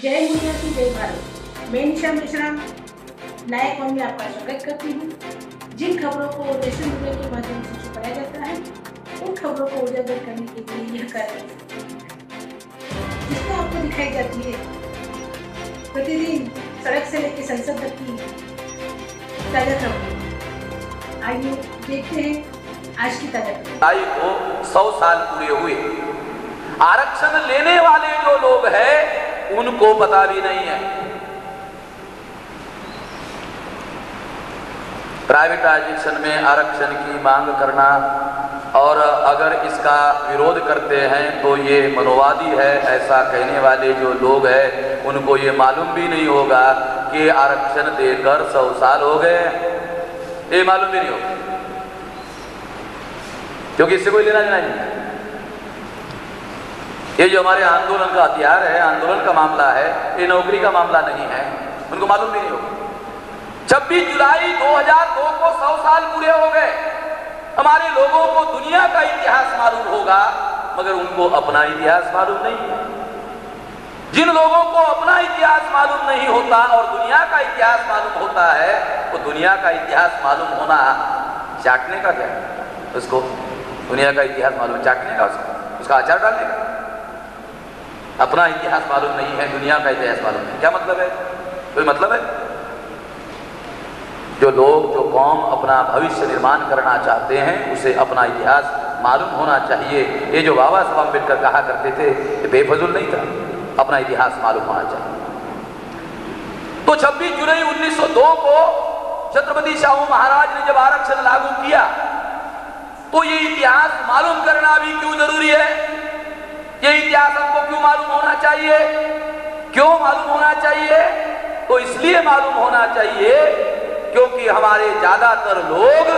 जय मुनिया की जय भारत। मैं निशा मिश्रा नायक वन में आपका स्वागत करती हूँ। जिन खबरों को सोशल मीडिया के माध्यम से छुपाया जाता है उन खबरों को उजागर करने के लिए यह कार्य जिसमें आपको दिखाई जाती है प्रतिदिन सड़क से लेकर संसद तक की ताजा खबरें। आइए देखते हैं आज की ताजा खबर। को 100 साल पूरे हुए। आरक्षण लेने वाले जो लोग हैं उनको पता भी नहीं है। प्राइवेटाइजेशन में आरक्षण की मांग करना और अगर इसका विरोध करते हैं तो ये मनोवादी है, ऐसा कहने वाले जो लोग हैं उनको ये मालूम भी नहीं होगा कि आरक्षण देकर 100 साल हो गए। ये मालूम भी नहीं होगा क्योंकि इससे कोई लेना देना नहीं। ये जो हमारे आंदोलन का हथियार है, आंदोलन का मामला है, ये नौकरी का मामला नहीं है, उनको मालूम भी नहीं होगा। 26 जुलाई 2002 को 100 साल पूरे हो गए। हमारे लोगों को दुनिया का इतिहास मालूम होगा मगर उनको अपना इतिहास मालूम नहीं है। जिन लोगों को अपना इतिहास मालूम नहीं होता और दुनिया का इतिहास मालूम होता है वो दुनिया का इतिहास मालूम होना चाटने का क्या है? उसको दुनिया का इतिहास मालूम चाटने का, उसका अचार डालने का। अपना इतिहास मालूम नहीं है, दुनिया का इतिहास मालूम है। क्या मतलब है? कोई मतलब है? जो लोग, जो कौम अपना भविष्य निर्माण करना चाहते हैं उसे अपना इतिहास मालूम होना चाहिए। ये जो बाबा साहब अम्बेडकर कहा करते थे ये बेफजूल नहीं था, अपना इतिहास मालूम होना चाहिए। तो 26 जुलाई 1902 को छत्रपति शाहू महाराज ने जब आरक्षण लागू किया तो ये इतिहास मालूम करना भी क्यों जरूरी है? ये इतिहास हमको क्यों मालूम होना चाहिए? क्यों मालूम होना चाहिए? तो इसलिए मालूम होना चाहिए क्योंकि हमारे ज्यादातर लोग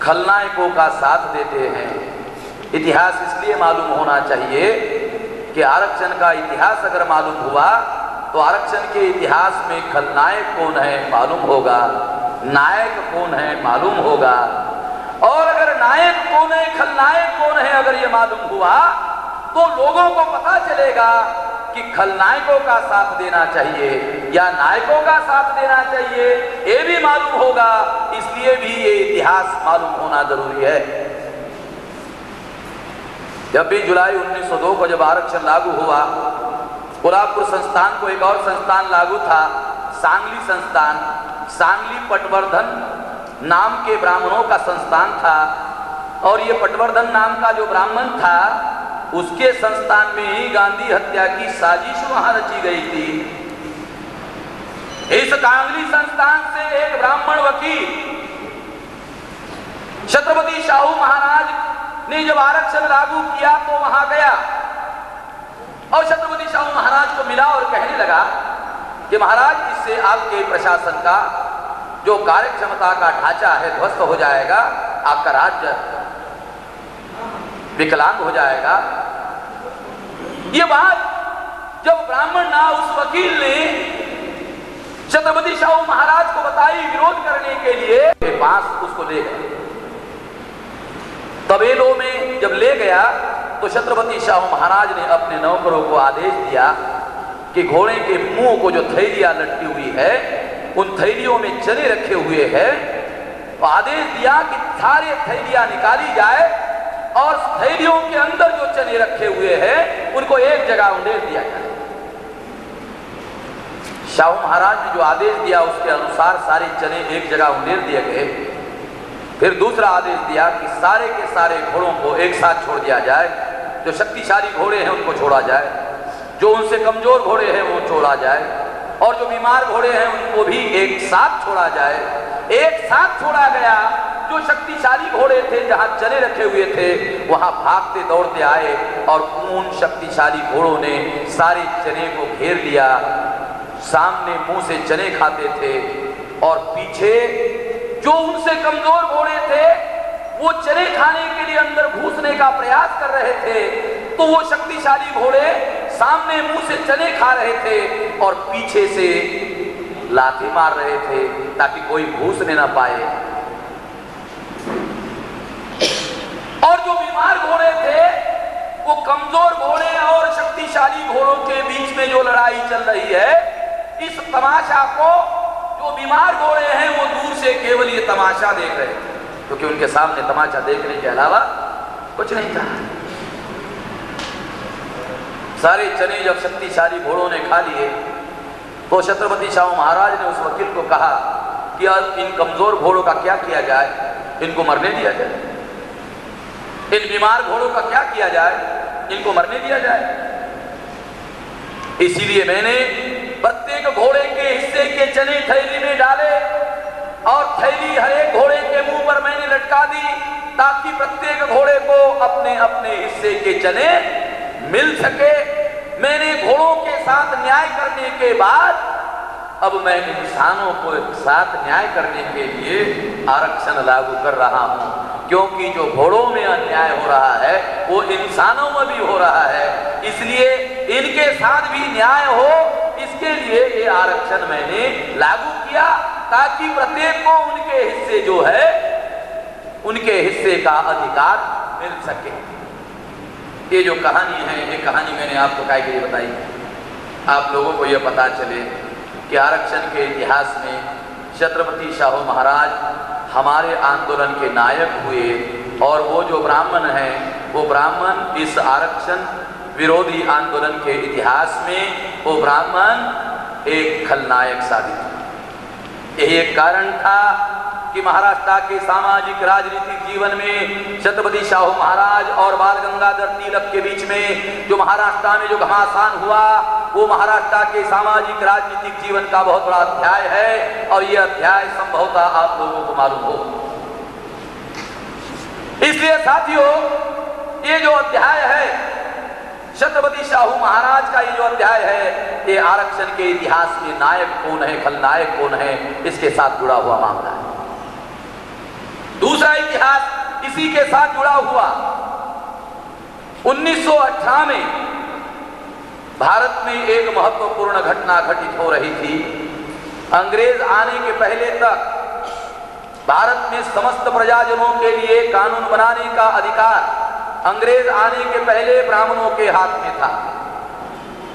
खलनायकों का साथ देते हैं। इतिहास इसलिए मालूम होना चाहिए कि आरक्षण का इतिहास अगर मालूम हुआ तो आरक्षण के इतिहास में खलनायक कौन है मालूम होगा, नायक कौन है मालूम होगा। और अगर नायक कौन है, खलनायक कौन है अगर ये मालूम हुआ तो लोगों को पता चलेगा कि खलनायकों का साथ देना चाहिए या नायकों का साथ देना चाहिए, ये भी मालूम होगा। इसलिए भी ये इतिहास मालूम होना जरूरी है। 26 जुलाई 1902 को जब आरक्षण लागू हुआ, कोल्हापुर संस्थान को एक और संस्थान लागू था, सांगली संस्थान। सांगली पटवर्धन नाम के ब्राह्मणों का संस्थान था और ये पटवर्धन नाम का जो ब्राह्मण था उसके संस्थान में ही गांधी हत्या की साजिश वहां रची गई थी। इस सांगली संस्थान से एक ब्राह्मण वकील छत्रपति शाहू महाराज ने जब आरक्षण लागू किया तो वहां गया और छत्रपति शाहू महाराज को मिला और कहने लगा कि महाराज इससे आपके प्रशासन का जो कार्य क्षमता का ढांचा है ध्वस्त हो जाएगा, आपका राज्य विकलांग हो जाएगा। ये बात जब ब्राह्मण ना उस वकील ने छत्रपति शाहू महाराज को बताई विरोध करने के लिए, के पास उसको ले गए। तबेलों में जब ले गया तो छत्रपति शाहू महाराज ने अपने नौकरों को आदेश दिया कि घोड़े के मुंह को जो थैलियां लटकी हुई है उन थैलियों में चने रखे हुए हैं, तो आदेश दिया कि सारे थैलियां निकाली जाए और थैलियों के अंदर जो चने रखे हुए हैं उनको एक जगह उंडेल दिया जाए। शाहू महाराज ने जो आदेश दिया उसके अनुसार सारे चने एक जगह उंडेल दिए गए। फिर दूसरा आदेश दिया कि सारे के सारे घोड़ों को एक साथ छोड़ दिया जाए। जो शक्तिशाली घोड़े हैं उनको छोड़ा जाए, जो उनसे कमजोर घोड़े हैं वो छोड़ा जाए और जो बीमार घोड़े हैं उनको भी एक साथ छोड़ा जाए। एक साथ छोड़ा गया। जो शक्तिशाली घोड़े थे जहां चने रखे हुए थे वहां भागते दौड़ते आए और उन शक्तिशाली घोड़ों ने सारे चने को घेर लिया। सामने मुंह से चने खाते थे और पीछे जो उनसे कमजोर घोड़े थे वो चने खाने के लिए अंदर घुसने का प्रयास कर रहे थे, तो वो शक्तिशाली घोड़े सामने मुंह से चने खा रहे थे और पीछे से लाठी मार रहे थे ताकि कोई घुसने ना पाए। और जो बीमार घोड़े थे वो कमजोर घोड़े और शक्तिशाली घोड़ों के बीच में जो लड़ाई चल रही है, इस तमाशा को जो बीमार घोड़े हैं वो दूर से केवल ये तमाशा देख रहे थे, क्योंकि उनके सामने तमाशा देखने के अलावा कुछ नहीं था। सारे चने जब शक्तिशाली घोड़ों ने खा लिए तो छत्रपति शाहू महाराज ने उस वकील को कहा कि अब इन कमजोर घोड़ों का क्या किया जाए, इनको मरने दिया जाए। इन बीमार घोड़ों का क्या किया जाए, इनको मरने दिया जाए। इसीलिए मैंने प्रत्येक घोड़े के हिस्से के चने थैली में डाले और थैली हर एक घोड़े के मुंह पर मैंने लटका दी, ताकि प्रत्येक घोड़े को अपने अपने हिस्से के चने मिल सके। मैंने घोड़ों के साथ न्याय करने के बाद अब मैं इंसानों को साथ न्याय करने के लिए आरक्षण लागू कर रहा हूं, क्योंकि जो घोड़ों में अन्याय हो रहा है वो इंसानों में भी हो रहा है। इसलिए इनके साथ भी न्याय हो, इसके लिए ये आरक्षण मैंने लागू किया, ताकि प्रत्येक को उनके हिस्से जो है उनके हिस्से का अधिकार मिल सके। ये जो कहानी है, ये कहानी मैंने आपको काहे के लिए बताई, आप लोगों को यह पता चले कि आरक्षण के इतिहास में छत्रपति शाहू महाराज हमारे आंदोलन के नायक हुए, और वो जो ब्राह्मण हैं वो ब्राह्मण इस आरक्षण विरोधी आंदोलन के इतिहास में वो ब्राह्मण एक खलनायक साबित हुए। यही एक कारण था कि महाराष्ट्र के सामाजिक राजनीतिक जीवन में छत्रपति शाहू महाराज और बाल गंगाधर तिलक के बीच में जो महाराष्ट्र में जो घमासान हुआ, वो महाराष्ट्र के सामाजिक राजनीतिक जीवन का बहुत बड़ा अध्याय है, और यह अध्याय संभवतः आप लोगों को मालूम हो। इसलिए साथियों, ये जो अध्याय है छत्रपति शाहू महाराज का, ये जो अध्याय है, ये आरक्षण के इतिहास में नायक कौन है, खलनायक कौन है, इसके साथ जुड़ा हुआ मामला है। दूसरा इतिहास इसी के साथ जुड़ा हुआ, 1918 में भारत में एक महत्वपूर्ण घटना घटित हो रही थी। अंग्रेज आने के पहले तक भारत में समस्त प्रजाजनों के लिए कानून बनाने का अधिकार अंग्रेज आने के पहले ब्राह्मणों के हाथ में था।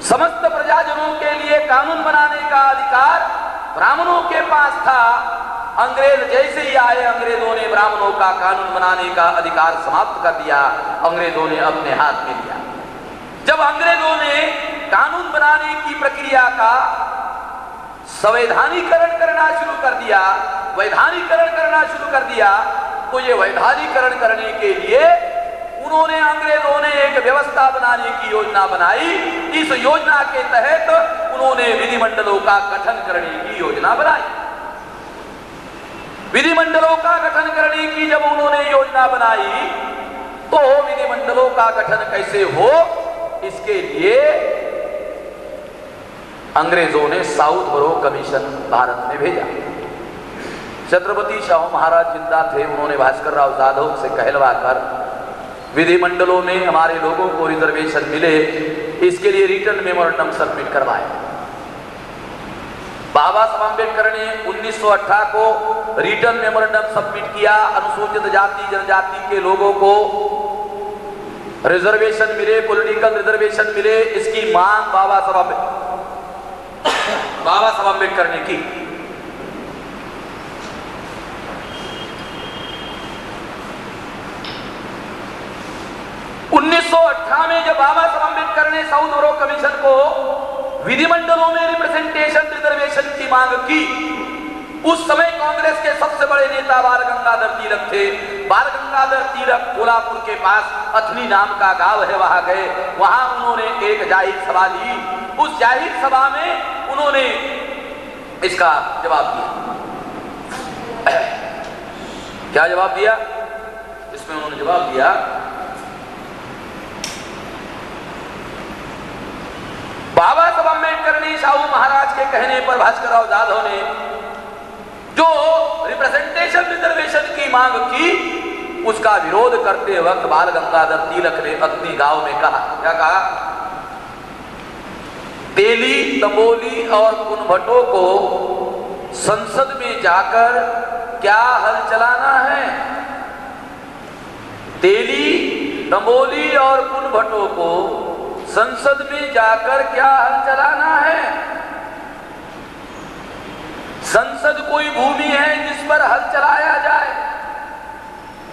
समस्त प्रजाजनों के लिए कानून बनाने का अधिकार ब्राह्मणों के पास था। अंग्रेज जैसे ही आए, अंग्रेजों ने ब्राह्मणों का कानून बनाने का अधिकार समाप्त कर दिया, अंग्रेजों ने अपने हाथ में लिया। जब अंग्रेजों ने कानून बनाने की प्रक्रिया का संवैधानिकरण करना शुरू कर दिया, वैधानिकरण करना शुरू कर दिया, तो ये वैधानिकरण करने के लिए अंग्रेजों ने एक व्यवस्था बनाने की योजना बनाई। इस योजना के तहत उन्होंने विधिमंडलों का गठन करने की योजना बनाई। विधिमंडलों का गठन करने की जब उन्होंने योजना बनाई, तो विधिमंडलों का गठन कैसे हो, इसके लिए अंग्रेजों ने साउथ बरो कमीशन भारत में भेजा। छत्रपति शाहू महाराज जिंदा थे, उन्होंने भास्कर राव जाधव से कहलवाकर विधिमंडलों में हमारे लोगों को रिजर्वेशन मिले, इसके लिए रिटर्न मेमोरेंडम सबमिट करवाया। बाबा साहब अम्बेडकर ने 1918 को रिटर्न मेमोरेंडम सबमिट किया। अनुसूचित जाति जनजाति के लोगों को रिजर्वेशन मिले, पॉलिटिकल रिजर्वेशन मिले, इसकी मांग बाबा साहब अम्बेडकर ने की। में जब बाबा साहब अम्बेडकर ने साउथ बरो कमीशन को विधिमंडलों में रिप्रेजेंटेशन रिजर्वेशन की मांग की, उस समय कांग्रेस के सबसे बड़े नेता बाल गंगाधर तिलक थे। बाल गंगाधर तिलक कोल्हापुर के पास अथनी नाम का गांव है, वहां गए। वहां उन्होंने एक जाहिर सभा ली। उस जाहिर सभा में उन्होंने इसका जवाब दिया। क्या जवाब दिया? इसमें उन्होंने जवाब दिया, बाबा साहब अम्बेडकर ने शाहू महाराज के कहने पर भास्कर राव जाधव ने जो रिप्रेजेंटेशन रिजर्वेशन की मांग की, उसका विरोध करते वक्त बाल गंगाधर तिलक ने अथनी गांव में कहा, क्या कहा? तेली, तंबोली और कुनभटों को संसद में जाकर क्या हल चलाना है? तेली, तंबोली और कुनभटो को संसद में जाकर क्या हल चलाना है? संसद कोई भूमि है जिस पर हल चलाया जाए?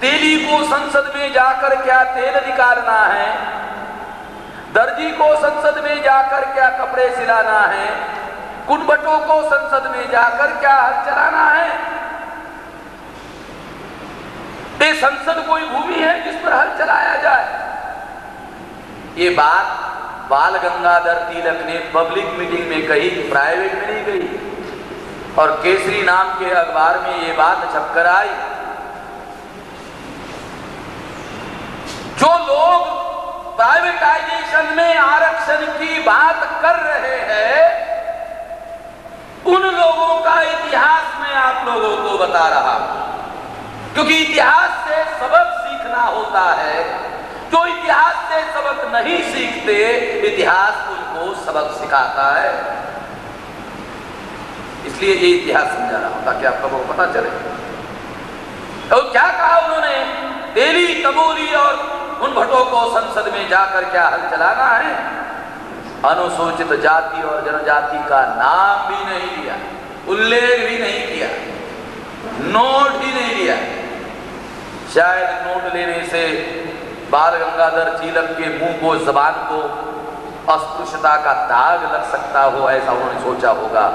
तेली को संसद में जाकर क्या तेल निकालना है? दर्जी को संसद में जाकर क्या कपड़े सिलाना है? कुनभटो को संसद में जाकर क्या हल चलाना है? ये संसद कोई भूमि है जिस पर हल चलाया जाए? ये बात बाल गंगाधर तिलक ने पब्लिक मीटिंग में कही, प्राइवेट में नहीं कही। और केसरी नाम के अखबार में ये बात छपकर आई। जो लोग प्राइवेटाइजेशन में आरक्षण की बात कर रहे हैं, उन लोगों का इतिहास मैं आप लोगों को बता रहा हूं, क्योंकि इतिहास से सबक सीखना होता है। जो इतिहास से सबक नहीं सीखते, इतिहास उनको सबक सिखाता है। इसलिए ये इतिहास समझा रहा हूं ताकि आपको पता चले। तो क्या कहा उन्होंने? तेली, तंबोली और कुनभटो को संसद में जाकर क्या हल चलाना है? अनुसूचित जाति और जनजाति का नाम भी नहीं लिया, उल्लेख भी नहीं किया, नोट भी नहीं लिया। शायद नोट लेने से बाल गंगाधर तिलक के मुंह को, जबान को अस्पृश्यता का दाग लग सकता हो, ऐसा उन्होंने सोचा होगा।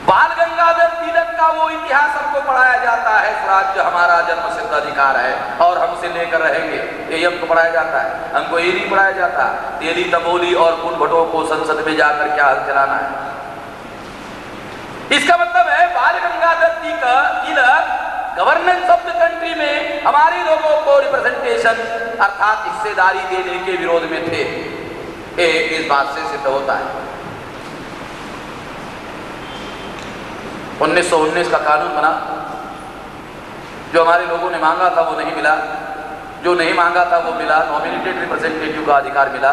बाल गंगाधर तिलक का वो इतिहास हमको पढ़ाया जाता है, स्वराज्य हमारा जन्मसिद्ध अधिकार है और हमसे लेकर रहेंगे, ये हमको पढ़ाया जाता है। हमको ये नहीं पढ़ाया जाता तेली, तंबोली और कुनभटो को संसद में जाकर क्या हल चलाना है। इसका मतलब है बाल Gangadhar Tilak governance of the country में हमारे लोगों को रिप्रेजेंटेशन अर्थात हिस्सेदारी देने के विरोध में थे। इस बात से सिद्ध होता है। 1919 का कानून बना, जो हमारे लोगों ने मांगा था वो नहीं मिला, जो नहीं मांगा था वो मिला, नॉमिनेटेड रिप्रेजेंटेटिव का अधिकार मिला।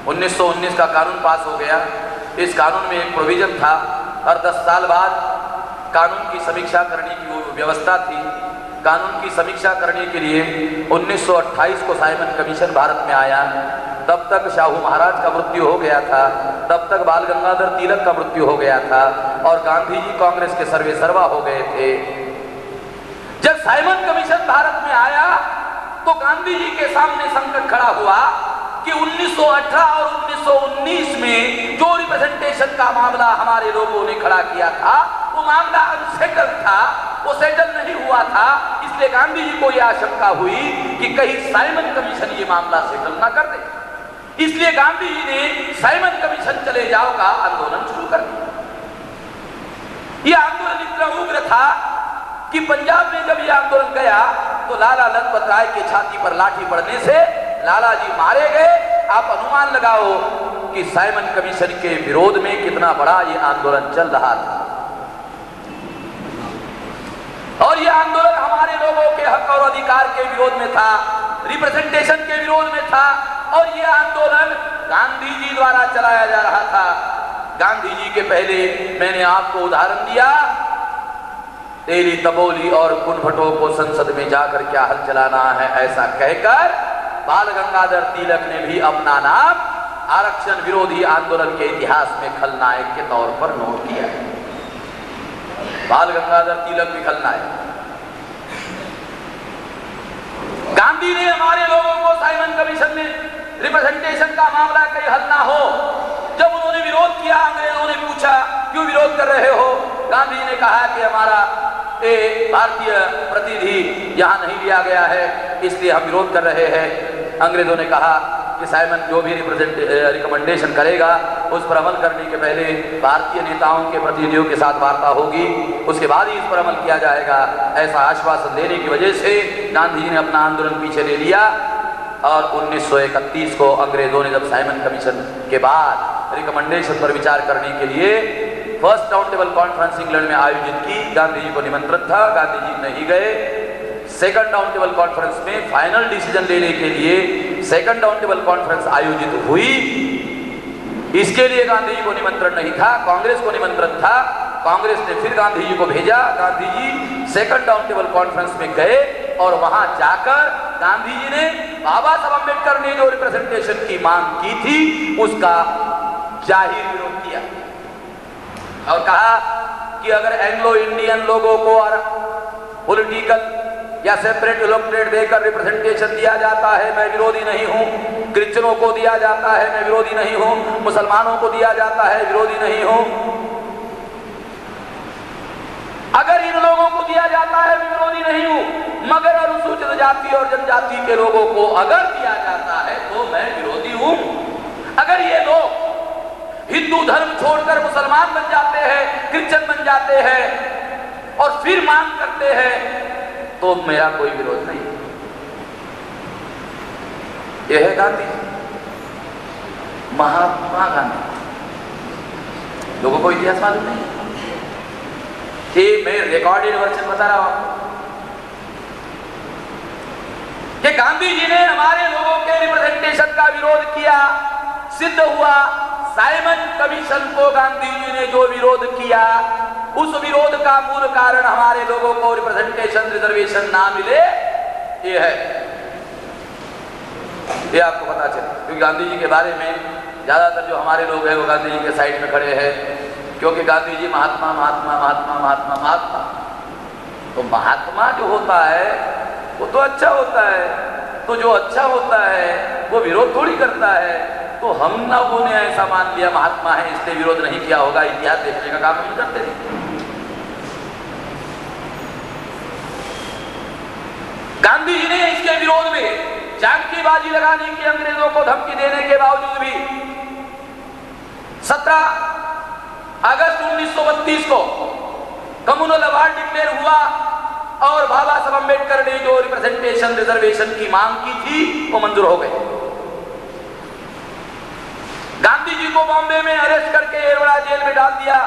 1919 का कानून पास हो गया। इस कानून में एक प्रोविजन था, हर 10 साल बाद कानून की समीक्षा करने की वो व्यवस्था थी। कानून की समीक्षा करने के लिए 1928 को साइमन कमीशन भारत में आया। तब तक शाहू महाराज का मृत्यु हो गया था, तब तक बाल गंगाधर तिलक का मृत्यु हो गया था और गांधी जी कांग्रेस के सर्वे सर्वा हो गए थे। जब साइमन कमीशन भारत में आया तो गांधी जी के सामने संकट खड़ा हुआ कि 1918 और 1919 में जो रिप्रेजेंटेशन का मामला हमारे लोगों ने खड़ा किया था, वो मामला अनसेटल था, वो सेटल नहीं हुआ था। इसलिए गांधी जी को यह आशंका हुई कि कहीं साइमन कमीशन ये मामला सेटल ना कर दे। इसलिए गांधी जी ने साइमन कमीशन चले जाओ का आंदोलन शुरू कर दिया। यह आंदोलन इतना उग्र था कि पंजाब में जब यह आंदोलन गया तो लाला लजपत राय के छाती पर लाठी पड़ने से लाला जी मारे गए। आप अनुमान लगाओ कि साइमन कमीशन के विरोध में कितना बड़ा यह आंदोलन चल रहा था। और यह आंदोलन हमारे लोगों के हक और अधिकार के विरोध में था, रिप्रेजेंटेशन के विरोध में था। और यह आंदोलन गांधी जी द्वारा चलाया जा रहा था। गांधी जी के पहले मैंने आपको उदाहरण दिया, तेली, तंबोली और कुनभटो को संसद में जाकर क्या हल चलाना है, ऐसा कहकर बाल गंगाधर तिलक ने भी अपना नाम आरक्षण विरोधी आंदोलन के इतिहास में खलनायक के तौर पर नोट किया है। बाल गंगाधर तिलक भी खलनायक। गांधी ने हमारे लोगों को साइमन कमीशन में रिप्रेजेंटेशन का मामला कहीं हल ना हो, जब उन्होंने विरोध किया, अंग्रेजों ने पूछा क्यों विरोध कर रहे हो? गांधी ने कहा कि हमारा भारतीय प्रतिनिधि यहाँ नहीं लिया गया है, इसलिए हम विरोध कर रहे हैं। अंग्रेजों ने कहा कि साइमन जो भी रिकमेंडेशन करेगा उस पर अमल करने के पहले भारतीय नेताओं के प्रतिनिधियों के साथ वार्ता होगी, उसके बाद ही इस पर अमल किया जाएगा। ऐसा आश्वासन देने की वजह से गांधी जी ने अपना आंदोलन पीछे ले लिया। और 1931 को अंग्रेजों ने जब साइमन कमीशन के बाद रिकमेंडेशन पर विचार करने के लिए first round table conference England में आयोजित की, गांधी जी को निमंत्रण था, गांधी जी नहीं गए। सेकंड राउंड टेबल कॉन्फ्रेंस में फाइनल डिसीजन लेने के लिए सेकंड राउंड टेबल कॉन्फ्रेंस आयोजित हुई। इसके लिए गांधी जी को निमंत्रण नहीं था, कांग्रेस को निमंत्रण था। कांग्रेस ने फिर गांधी जी को भेजा, Gandhi ji second round table conference में गए और वहां जाकर गांधी जी ने बाबा साहब अम्बेडकर ने जो रिप्रेजेंटेशन की मांग की थी उसका जाहिर विरोध किया और कहा कि अगर एंग्लो इंडियन लोगों को और पॉलिटिकल या सेपरेट इलेक्टोरेट देकर रिप्रेजेंटेशन दिया जाता है, मैं विरोधी नहीं हूं। क्रिश्चियनों को दिया जाता है, मैं विरोधी नहीं हूं। मुसलमानों को दिया जाता है, विरोधी नहीं हूं। अगर इन लोगों को दिया जाता है, मैं विरोधी नहीं हूं, मगर अनुसूचित जाति और जनजाति के लोगों को अगर दिया जाता है तो मैं विरोधी हूं। अगर ये लोग हिंदू धर्म छोड़कर मुसलमान बन जाते हैं, क्रिश्चियन बन जाते हैं और फिर मांग करते हैं तो मेरा कोई विरोध नहीं। यह है गांधी, महात्मा गांधी। लोगों को इतिहास मालूम नहीं कि मैं रिकॉर्डेड वर्जन बता रहा हूं कि गांधी जी ने हमारे लोगों के रिप्रेजेंटेशन का विरोध किया, सिद्ध हुआ। साइमन कमीशन को गांधी जी ने जो विरोध किया, उस विरोध का मूल कारण हमारे लोगों को रिप्रेजेंटेशन रिजर्वेशन ना मिले ये है। ये आपको पता चले, क्योंकि गांधी जी के बारे में ज्यादातर जो हमारे लोग हैं वो गांधी जी के साइड में खड़े हैं, क्योंकि गांधी जी महात्मा महात्मा महात्मा महात्मा महात्मा। तो महात्मा जो होता है वो तो अच्छा होता है, तो जो अच्छा होता है वो विरोध थोड़ी करता है। तो हम लोगों ने ऐसा मान लिया महात्मा है इसलिए विरोध नहीं किया होगा, इतिहास देखने का काम नहीं करते नहीं। गांधी जी ने इसके विरोध में जानकीबाजी लगाने की, अंग्रेजों को धमकी देने के बावजूद भी 17 अगस्त 1932 को कम्युनल अवार्ड डिक्लेयर हुआ और बाबा साहब अम्बेडकर ने जो रिप्रेजेंटेशन रिजर्वेशन की मांग की थी वो मंजूर हो गई। गांधी जी को बॉम्बे में अरेस्ट करके एरोड़ा जेल में डाल दिया।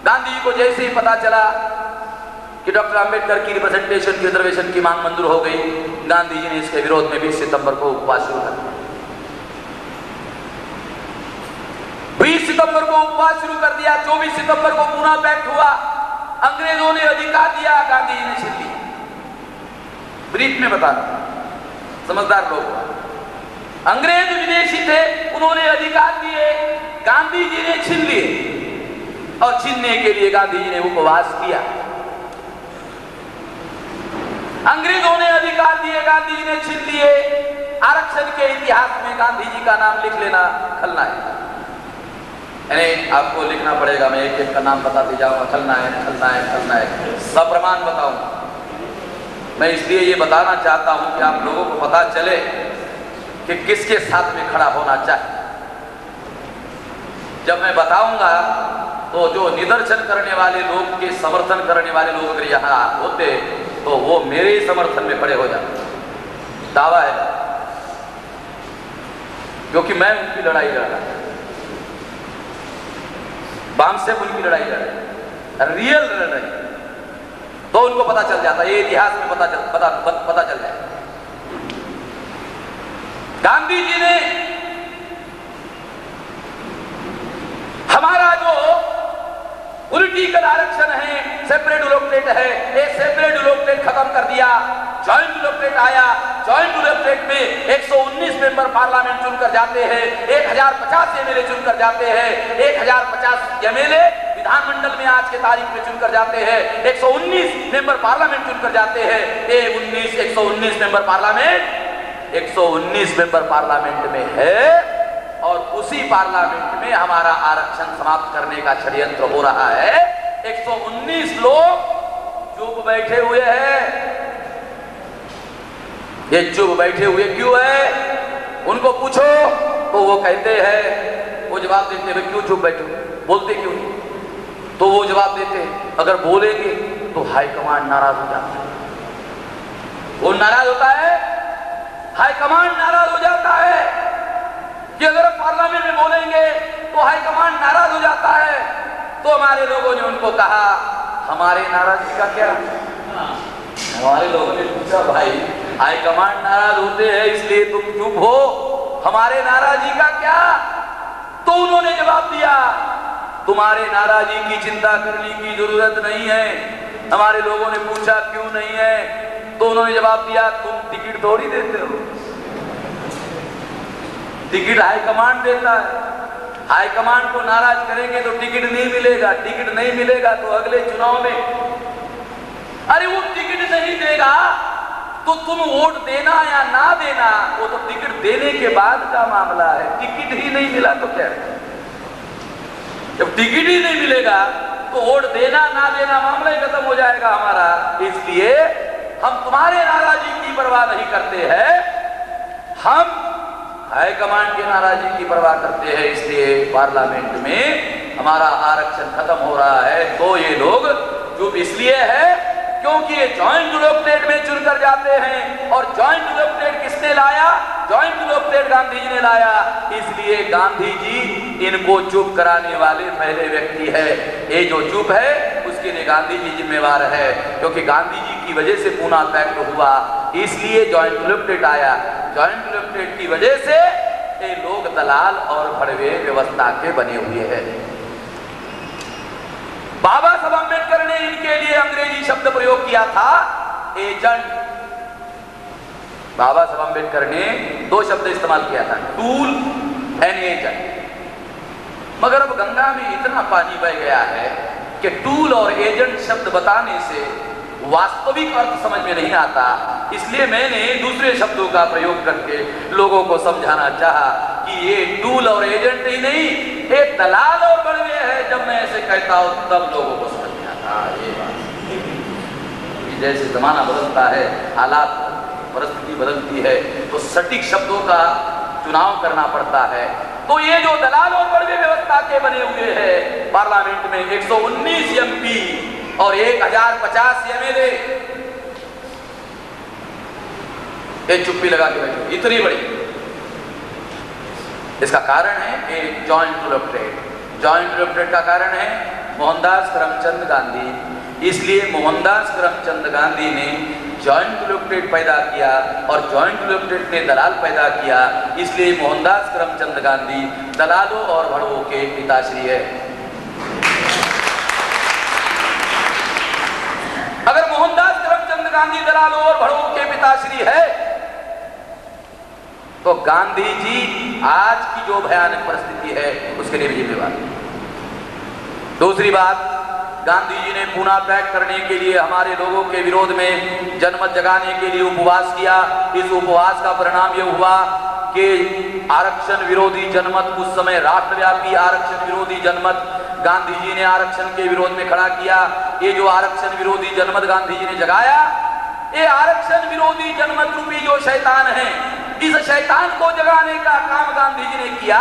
गांधी जी को जैसे ही पता चला कि डॉक्टर अंबेडकर की रिप्रेजेंटेशन की रिजर्वेशन की मांग मंजूर हो गई, गांधी जी ने इसके विरोध में 20 सितंबर को उपवास शुरू कर दिया। 20 सितंबर को उपवास शुरू कर दिया। 24 सितंबर को पूना पैक्ट हुआ। अंग्रेजों ने अधिकार दिया, गांधी जी ने छीन लिया। ब्रीफ में बता, समझदार लोग, अंग्रेज विदेशी थे, उन्होंने अधिकार दिए, गांधी जी ने छीन लिए और छीनने के लिए गांधी जी ने उपवास किया। अंग्रेजों ने अधिकार दिए, गांधी जी ने छीन लिए। आरक्षण के इतिहास में गांधी जी का नाम लिख लेना खलनायक। यानी आपको लिखना पड़ेगा, मैं एक एक का नाम बताते जाऊंगा, खलनायक खलनायक खलनायक, सब प्रमाण बताऊंगा। मैं इसलिए ये बताना चाहता हूं कि आप लोगों को पता चले कि किसके साथ में खड़ा होना चाहिए। जब मैं बताऊंगा तो जो निदर्शन करने वाले लोग के समर्थन करने वाले लोग अगर यहाँ होते तो वो मेरे समर्थन में खड़े हो जाते। दावा है, क्योंकि मैं उनकी लड़ाई लड़ रहा हूं, बाम से उनकी लड़ाई लड़ रही, रियल लड़ रही, तो उनको पता चल जाता, ये इतिहास में पता चल जाए। गांधी जी ने हमारा जो पॉलिटिकल आरक्षण है, सेपरेट इलेक्टोरेट है, ये सेपरेट इलेक्टोरेट खत्म कर दिया। जॉइंट इलेक्टोरेट आया। जॉइंट इलेक्टोरेट में 119 मेंबर पार्लियामेंट चुनकर जाते हैं, 1050 एमएलए चुनकर जाते हैं, 1050 एमएलए विधानमंडल में आज के तारीख में चुनकर जाते हैं, 119 मेंबर पार्लियामेंट चुनकर जाते हैं। 119 मेंबर पार्लियामेंट 119 मेंबर पार्लियामेंट में है और उसी पार्लियामेंट में हमारा आरक्षण समाप्त करने का षड्यंत्र हो रहा है। 119 लोग चुप बैठे हुए हैं। ये चुप बैठे हुए क्यों है? उनको पूछो तो वो कहते हैं, वो जवाब देते हैं क्यों चुप बैठे, बोलते क्यों नहीं? तो वो जवाब देते हैं अगर बोलेंगे तो हाईकमांड नाराज हो जाता है। वो नाराज होता है, हाईकमांड नाराज हो जाता है कि अगर पार्लियामेंट में बोलेंगे तो हाईकमांड नाराज हो जाता है। तो हमारे लोगों ने उनको कहा हमारे नाराजगी का क्या? हमारे लोगों ने पूछा भाई हाईकमांड नाराज होते हैं इसलिए तुम चुप हो, हमारे नाराजगी का क्या? तो उन्होंने जवाब दिया तुम्हारे नाराजगी की चिंता करने की जरूरत नहीं है। हमारे लोगों ने पूछा क्यों नहीं है? तो उन्होंने जवाब दिया, तुम टिकट थोड़ी देते हो, टिकट हाईकमांड देता है। हाईकमांड को नाराज करेंगे तो टिकट नहीं मिलेगा, टिकट नहीं मिलेगा तो अगले चुनाव में, अरे वो टिकट नहीं देगा तो तुम वोट देना या ना देना, वो तो टिकट देने के बाद का मामला है। टिकट ही नहीं मिला तो क्या, जब टिकट ही नहीं मिलेगा तो वोट देना ना देना मामला ही खत्म हो जाएगा हमारा। इसलिए हम तुम्हारे नाराजगी की परवाह नहीं करते हैं, हम हाईकमांड की नाराजगी की परवाह करते हैं। इसलिए पार्लियामेंट में हमारा आरक्षण खत्म हो रहा है। तो ये लोग चुप इसलिए है क्योंकि ये जॉइंट इलेक्टेड में चुनकर जाते हैं, और जॉइंट इलेक्टेड किसने लाया? जॉइंट इलेक्टेड गांधी जी ने लाया। इसलिए गांधी जी इनको चुप कराने वाले पहले व्यक्ति है। ये जो चुप है उसके लिए गांधी जी जिम्मेवार है, क्योंकि गांधी जी की वजह से पूना पैक्ट हुआ, इसलिए जॉइंट इलेक्टेड आया। जॉइंट इलेक्टेड की वजह से ये लोग दलाल और भड़वे व्यवस्था के बने हुए हैं। बाबा साहब अम्बेडकर ने इनके लिए अंग्रेजी शब्द प्रयोग किया था, एजेंट। बाबा साहब अम्बेडकर ने दो शब्द इस्तेमाल किया था, टूल एंड एजेंट। मगर अब गंगा में इतना पानी बह गया है कि टूल और एजेंट शब्द बताने से वास्तविक अर्थ समझ में नहीं आता। इसलिए मैंने दूसरे शब्दों का प्रयोग करके लोगों को समझाना चाहा कि ये टूल और एजेंट ही नहीं, ये दलाल और बड़वे है। जब मैं ऐसे कहता हूं तब लोगों को समझ में आता ये बात। जैसे जमाना बदलता है, हालात परिस्थिति बदलती है, तो सटीक शब्दों का चुनाव करना पड़ता है। तो ये जो दलाल और बड़वे व्यवस्था के बने हुए हैं, पार्लियामेंट में 119 एमपी और 1050 एमएलए, ये चुप्पी लगा के बैठे, इतनी बड़ी। इसका कारण है कि जॉइंट इलेक्टेड। जॉइंट इलेक्टेड का कारण है मोहनदास करमचंद गांधी। इसलिए मोहनदास करमचंद गांधी ने जॉइंट इलेक्टेड पैदा किया और जॉइंट इलेक्टेड ने दलाल पैदा किया। इसलिए मोहनदास करमचंद गांधी दलालों और भड़वों के पिताश्री है। अगर मोहनदास करमचंद गांधी दलालों और भड़वों के पिताश्री है तो गांधी जी आज की जो भयानक परिस्थिति है उसके लिए भी जिम्मेवार। दूसरी बात, गांधी जी ने पूना पैक्ट करने के लिए हमारे लोगों के विरोध में जनमत जगाने के लिए उपवास किया। इस उपवास का परिणाम यह हुआ कि आरक्षण विरोधी जनमत, उस समय राष्ट्रव्यापी आरक्षण विरोधी जनमत गांधी जी ने आरक्षण के विरोध में खड़ा किया। ये जो आरक्षण विरोधी जनमत गांधी जी ने जगाया, ये आरक्षण विरोधी जनमत रूपी जो शैतान है, इस शैतान को जगाने का काम गांधी जी ने किया।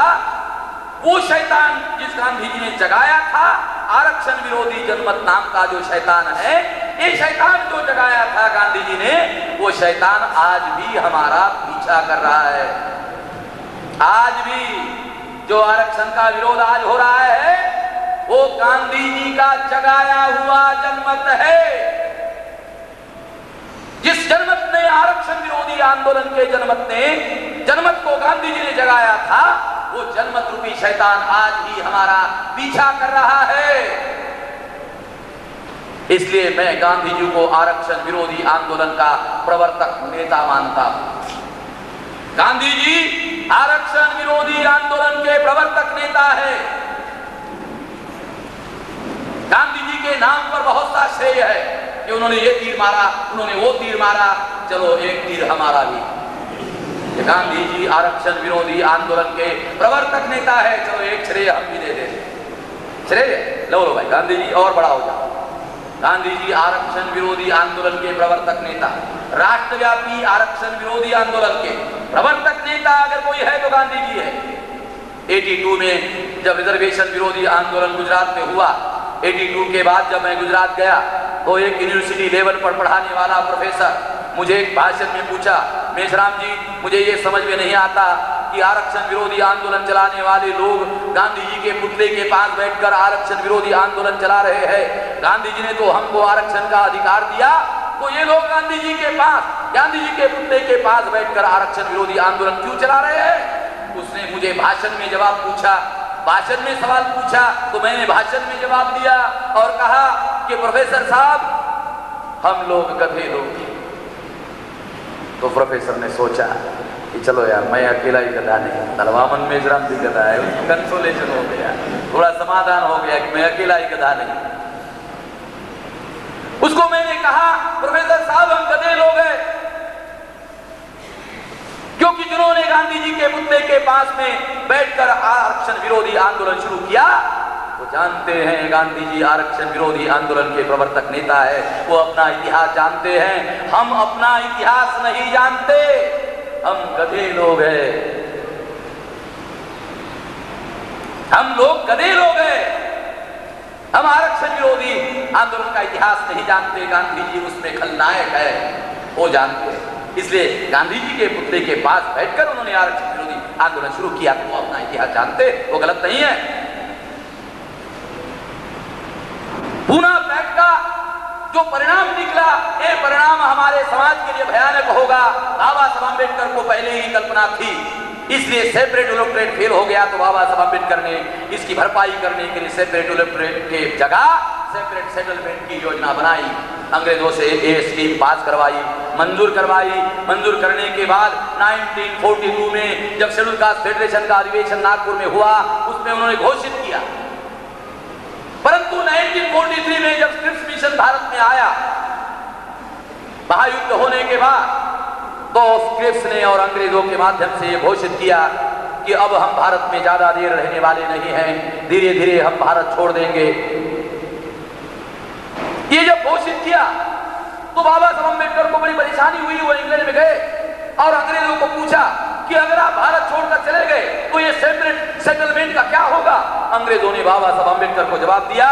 वो शैतान जिस गांधी जी ने जगाया था, आरक्षण विरोधी जनमत नाम का जो शैतान है, ये शैतान जो जगाया था गांधी जी ने, वो शैतान आज भी हमारा पीछा कर रहा है। आज भी जो आरक्षण का विरोध आज हो रहा है वो गांधी जी का जगाया हुआ जनमत है। जिस जनमत ने, आरक्षण विरोधी आंदोलन के जनमत ने, जनमत को गांधी जी ने जगाया था, वो जनमत रूपी शैतान आज भी हमारा पीछा कर रहा है। इसलिए मैं गांधी जी को आरक्षण विरोधी आंदोलन का प्रवर्तक नेता मानता हूं। गांधी जी आरक्षण विरोधी आंदोलन के प्रवर्तक नेता है। गांधी जी के नाम पर बहुत सा श्रेय है कि उन्होंने ये तीर मारा, उन्होंने वो तीर मारा, चलो एक तीर हमारा भी। गांधी जी आरक्षण विरोधी आंदोलन के प्रवर्तक नेता है, चलो एक श्रेय हम भी दे दें। श्रेय लो भाई, गांधी जी और बड़ा हो जाओ। गांधी जी आरक्षण विरोधी आंदोलन के प्रवर्तक नेता, राष्ट्रव्यापी आरक्षण विरोधी आंदोलन के प्रवर्तक नेता अगर कोई है तो गांधी जी है। 82 में जब रिजर्वेशन विरोधी आंदोलन गुजरात में हुआ, 82 के बाद जब मैं गुजरात गया तो एक यूनिवर्सिटी लेवल पर पढ़ाने वाला प्रोफेसर मुझे एक भाषण में पूछा, मेशराम जी मुझे ये समझ में नहीं आता कि आरक्षण विरोधी आंदोलन चलाने वाले लोग गांधी जी के पुतले के पास बैठकर आरक्षण विरोधी आंदोलन चला रहे हैं। गांधी जी ने तो हमको आरक्षण का अधिकार दिया, तो ये लोग गांधी जी के पास, गांधी जी के पुतले के पास बैठकर आरक्षण विरोधी आंदोलन क्यों चला रहे हैं? उसने मुझे भाषण में जवाब पूछा, भाषण में सवाल पूछा, तो मैंने भाषण में जवाब दिया और कहा कि प्रोफेसर साहब, हम लोग गधे लोग हैं, तो प्रोफेसर ने सोचा कि चलो यार, मैं अकेला ही गधा नहीं, तलवामन मेजराम भी गधा है, उसको कंसोलेशन हो गया, थोड़ा समाधान हो गया कि मैं अकेला ही गधा नहीं। उसको मैंने कहा, प्रोफेसर साहब हम गधे लोग हैं, क्योंकि जिन्होंने गांधी जी के मुद्दे के पास में बैठकर आरक्षण विरोधी आंदोलन शुरू किया वो जानते हैं गांधी जी आरक्षण विरोधी आंदोलन के प्रवर्तक नेता है, वो अपना इतिहास जानते हैं। हम अपना इतिहास नहीं जानते, हम गधे लोग हैं, हम लोग गधे लोग हैं, हम आरक्षण विरोधी आंदोलन का इतिहास नहीं जानते। गांधी जी उसमें खलनायक है, वो जानते हैं। इसलिए गांधी जी के पुतले के पास बैठकर उन्होंने आरक्षण विरोधी आंदोलन शुरू किया, तो वो अपना इतिहास जानते, वो गलत नहीं है। पूना पैक्ट का जो परिणाम निकला, ये परिणाम हमारे समाज के लिए भयानक होगा। बाबा साहब अम्बेडकर को पहले ही कल्पना थी, इसलिए सेपरेट इलेक्टोरेट फेल हो गया, तो बाबा साहब अम्बेडकर ने इसकी भरपाई करने के लिए सेपरेट इलेक्टोरेट के जगह सेपरेट सेटलमेंट की योजना बनाई। अंग्रेजों से ये स्कीम पास करवाई, मंजूर करवाई। मंजूर करने के बाद 1942 में जब शेड्यूल कास्ट फेडरेशन का अधिवेशन नागपुर में हुआ, उसमें उन्होंने घोषित किया। परंतु 1943 में जब क्रिप्स मिशन भारत में आया, महायुद्ध होने के बाद, तो क्रिप्स ने और अंग्रेजों के माध्यम से ये घोषित किया कि अब हम भारत में ज्यादा देर रहने वाले नहीं हैं, धीरे धीरे हम भारत छोड़ देंगे। ये जब घोषित किया तो बाबा साहब अम्बेडकर को बड़ी परेशानी हुई। वो इंग्लैंड में गए और अंग्रेजों को पूछा कि अगर आप भारत छोड़कर चले गए तो ये सेपरेट सेटलमेंट का क्या होगा। अंग्रेजों ने बाबा साहब अम्बेडकर को जवाब दिया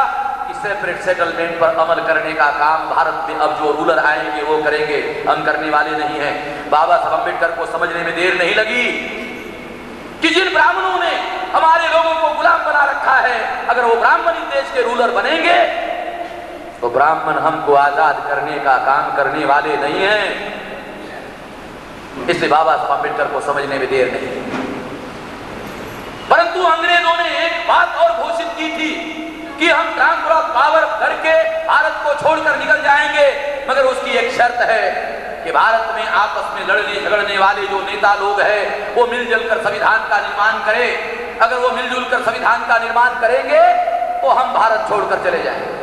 कि सेपरेट सेटलमेंट पर अमल करने का काम भारत में अब जो रूलर आएंगे वो करेंगे, हम करने वाले नहीं हैं। बाबा साहब अम्बेडकर को समझने में देर नहीं लगी कि जिन ब्राह्मणों ने हमारे लोगों को गुलाम बना रखा है, अगर वो ब्राह्मण इस देश के रूलर बनेंगे तो ब्राह्मण हमको आजाद करने का काम करने वाले नहीं हैं। इसलिए बाबा साहब अम्बेडकर को समझने में देर नहीं। परंतु अंग्रेजों ने एक बात और घोषित की थी कि हम ट्रांसफर ऑफ पावर करके भारत को छोड़कर निकल जाएंगे, मगर उसकी एक शर्त है कि भारत में आपस में लड़ने झगड़ने वाले जो नेता लोग हैं वो मिलजुल कर संविधान का निर्माण करें। अगर वो मिलजुल कर संविधान का निर्माण करेंगे तो हम भारत छोड़कर चले जाएंगे।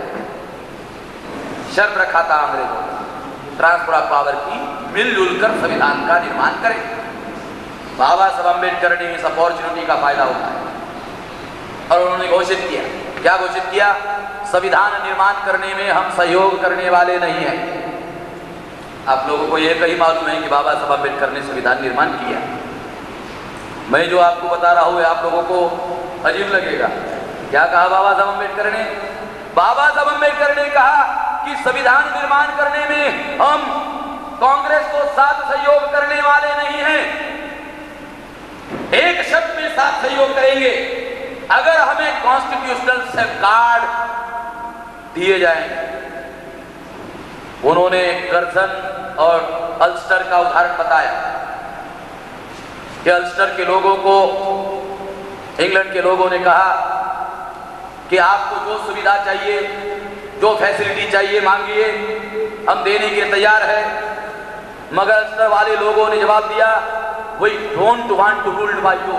शर्त रखा था अंग्रेजों ने ट्रांसफर ऑफ पावर की, मिलजुल कर संविधान का निर्माण करें। बाबा साहब अम्बेडकर ने इस अपॉर्चुनिटी का फायदा उठाया और उन्होंने घोषित किया, क्या घोषित किया? संविधान निर्माण करने में हम सहयोग करने वाले नहीं हैं। आप लोगों को यह कहीं मालूम है कि बाबा साहब अम्बेडकर ने संविधान निर्माण किया। मैं जो आपको बता रहा हूं आप लोगों को अजीब लगेगा। क्या कहा बाबा साहब अम्बेडकर ने? बाबा साहब अम्बेडकर ने कहा कि संविधान निर्माण करने में हम कांग्रेस को साथ सहयोग करने वाले नहीं हैं। एक शब्द में साथ सहयोग करेंगे अगर हमें कॉन्स्टिट्यूशनल सेफगार्ड दिए जाएंगे। उन्होंने कर्जन और अल्स्टर का उदाहरण बताया कि अल्स्टर के लोगों को, इंग्लैंड के लोगों ने कहा कि आपको जो सुविधा चाहिए, जो फैसिलिटी चाहिए मांगिए, हम देने के लिए तैयार है। मगर अल्स्टर वाले लोगों ने जवाब दिया, we don't want to ruled by you.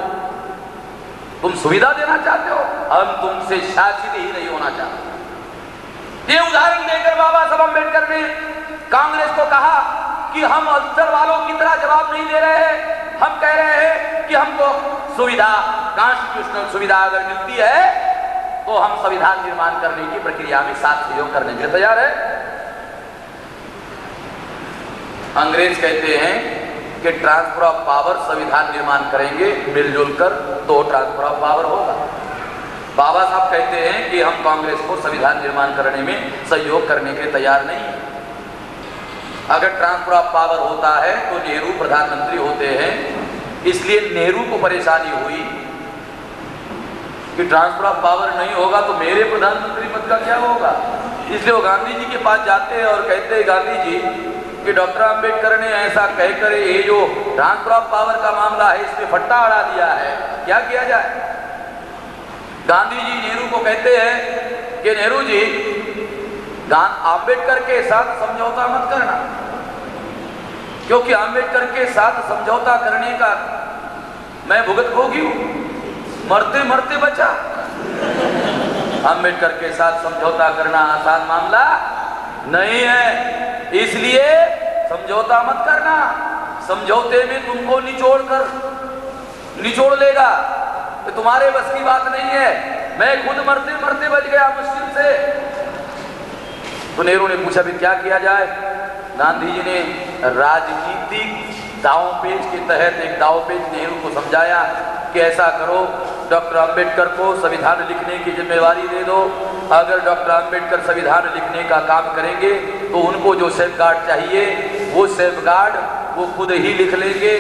तुम सुविधा देना चाहते हो, हम तुमसे शासित ही नहीं होना चाहते। ये उदाहरण देकर बाबा साहब अम्बेडकर ने कांग्रेस को कहा कि हम अल्स्टर वालों की तरह जवाब नहीं दे रहे हैं, हम कह रहे हैं कि हमको सुविधा, कॉन्स्टिट्यूशनल सुविधा अगर मिलती है तो हम संविधान निर्माण करने की प्रक्रिया में साथ सहयोग करने के लिए तैयार है। अंग्रेज कहते हैं कि ट्रांसफर ऑफ पावर संविधान निर्माण करेंगे मिलजुल कर तो ट्रांसफर ऑफ पावर होगा। बाबा साहब कहते हैं कि हम कांग्रेस को संविधान निर्माण करने में सहयोग करने के लिए तैयार नहीं है। अगर ट्रांसफर ऑफ पावर होता है तो नेहरू प्रधानमंत्री होते हैं, इसलिए नेहरू को परेशानी हुई कि ट्रांसफर ऑफ पावर नहीं होगा तो मेरे प्रधानमंत्री पद का क्या होगा। इसलिए वो गांधी जी के पास जाते हैं और कहते हैं, गांधी जी कि डॉक्टर अंबेडकर ने ऐसा कहकर ये जो ट्रांसफर ऑफ पावर का मामला है इसमें फट्टा अड़ा दिया है, क्या किया जाए। गांधी जी नेहरू को कहते हैं कि नेहरू जी, अंबेडकर के साथ समझौता मत करना, क्योंकि अम्बेडकर के साथ समझौता करने का मैं भुगतभोगी हूं, मरते मरते बचा। अम्बेडकर के साथ समझौता करना आसान मामला नहीं है, इसलिए समझौता मत करना। समझौते में तुमको निचोड़ लेगा, तो तुम्हारे बस की बात नहीं है। मैं खुद मरते मरते बच गया मुश्किल से। तो नेहरू ने पूछा भी क्या किया जाए। गांधी जी ने राजनीतिक दांवपेच के तहत एक दांवपेच नेहरू को समझाया कि ऐसा करो, डॉक्टर अंबेडकर को संविधान लिखने की जिम्मेवारी दे दो। अगर डॉक्टर अंबेडकर संविधान लिखने का काम करेंगे तो उनको जो सेफगार्ड चाहिए वो सेफगार्ड वो खुद ही लिख लेंगे।